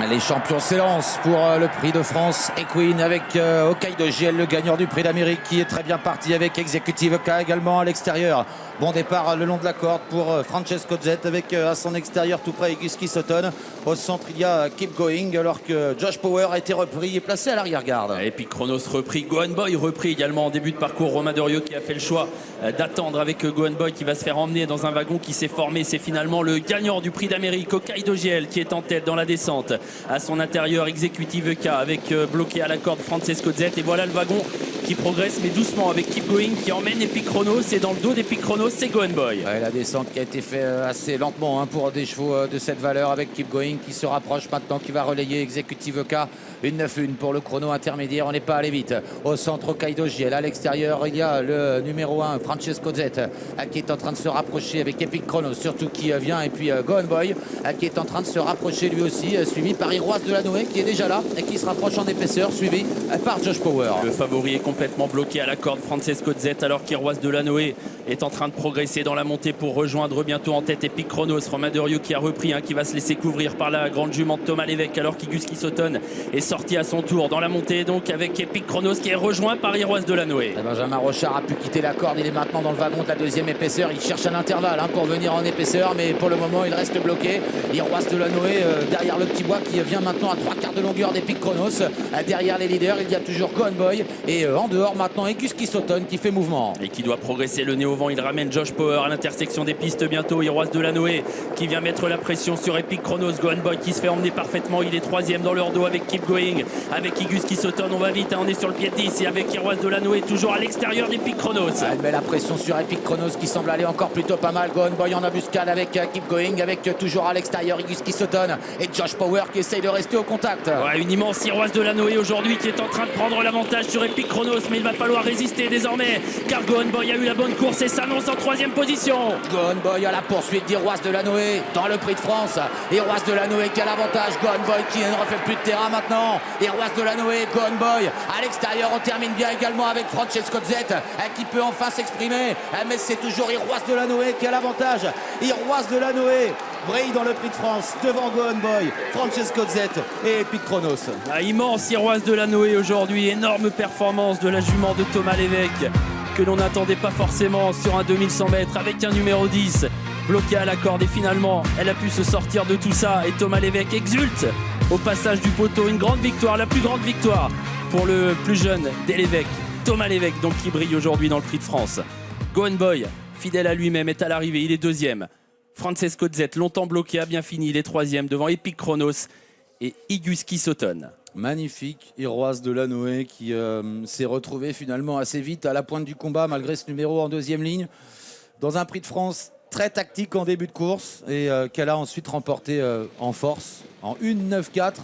Les champions s'élancent pour le prix de France Equine avec Hokkaido JL, le gagnant du prix d'Amérique, qui est très bien parti avec Executive K également à l'extérieur. Bon départ le long de la corde pour Francesco Zet avec à son extérieur tout près Iguski Sutton. Au centre il y a Keep Going alors que Josh Power a été repris et placé à l'arrière-garde. Et puis Chronos repris, Gohan Boy repris également en début de parcours. Romain Doriot qui a fait le choix d'attendre avec Gohan Boy qui va se faire emmener dans un wagon qui s'est formé. C'est finalement le gagnant du prix d'Amérique, Hokkaido JL, qui est en tête dans la descente. À son intérieur, Executive K avec bloqué à la corde Francesco Zet. Et voilà le wagon qui progresse mais doucement avec Keep Going qui emmène Epic Chronos. Et dans le dos d'Epic Chronos, c'est Gohan Boy. Ouais, la descente qui a été faite assez lentement pour des chevaux de cette valeur avec Keep Going qui se rapproche maintenant, qui va relayer Executive K. Une 9-1 pour le chrono intermédiaire, on n'est pas allé vite. Au centre, Hokkaido JL. À l'extérieur, il y a le numéro 1, Francesco Zet, qui est en train de se rapprocher avec Epic Chronos, surtout qui vient. Et puis Gohan Boy, qui est en train de se rapprocher lui aussi, suivi par Iroise de la Noé, qui est déjà là et qui se rapproche en épaisseur, suivi par Josh Power. Le favori est complètement bloqué à la corde, Francesco Zet, alors qu'Iroise de la Noé est en train de progresser dans la montée pour rejoindre bientôt en tête Epic Chronos. Romain Doriot qui a repris, qui va se laisser couvrir par la grande jument de Thomas Lévesque, alors qu'Iguski Sutton est sorti à son tour dans la montée, donc avec Epic Chronos qui est rejoint par Iroise de la Noé. Benjamin Rochard a pu quitter la corde, il est maintenant dans le wagon de la deuxième épaisseur. Il cherche un intervalle pour venir en épaisseur, mais pour le moment il reste bloqué. Iroise de la Noé derrière le petit bois qui vient maintenant à 3/4 de longueur d'Epic Chronos. Derrière les leaders, il y a toujours Gohan Boy et en dehors maintenant Iguski Sutton qui fait mouvement. Et qui doit progresser le nez au vent. Il ramène Josh Power à l'intersection des pistes bientôt. Iroise de la Noé qui vient mettre la pression sur Epic Chronos. Gohan Boy qui se fait emmener parfaitement. Il est troisième dans leur dos avec Keep Going. Avec Iguski Sutton, on va vite, on est sur le pied de 10. Et avec Iroise de la Noé toujours à l'extérieur d'Epic Chronos. Elle met la pression sur Epic Chronos qui semble aller encore plutôt pas mal. Gohan Boy en embuscade avec Keep Going, avec toujours à l'extérieur Iguski Sutton et Josh Power qui essaye de rester au contact. Ouais, une immense Iroise de la Noé aujourd'hui qui est en train de prendre l'avantage sur Epic Chronos, mais il va falloir résister désormais car Gohan Boy a eu la bonne course et s'annonce en troisième position. Gohan Boy à la poursuite d'Iroise de la Noé dans le prix de France. Iroise de la Noé qui a l'avantage. Gohan Boy qui ne refait plus de terrain maintenant. Iroise de la Noé, Gohan Boy à l'extérieur. On termine bien également avec Francesco Zet qui peut enfin s'exprimer, mais c'est toujours Iroise de la Noé qui a l'avantage. Iroise de la Noé brille dans le prix de France devant Gohan Boy, Francesco Zet et Epic Chronos. Immense Iroise de la Noé aujourd'hui, énorme performance de la jument de Thomas Lévesque que l'on n'attendait pas forcément sur un 2100 mètres avec un numéro 10 bloqué à la corde, et finalement elle a pu se sortir de tout ça et Thomas Lévesque exulte au passage du poteau. Une grande victoire, la plus grande victoire pour le plus jeune des Lévesque, Thomas Lévesque, donc qui brille aujourd'hui dans le prix de France. Gohan Boy, fidèle à lui-même, est à l'arrivée, il est deuxième. Francesco Zet, longtemps bloqué, a bien fini, il est troisième devant Epic Chronos et Iguski Sutton. Magnifique Iroise de la Noé qui s'est retrouvé finalement assez vite à la pointe du combat malgré ce numéro en deuxième ligne dans un prix de France très tactique en début de course et qu'elle a ensuite remporté en force en 1,9,4.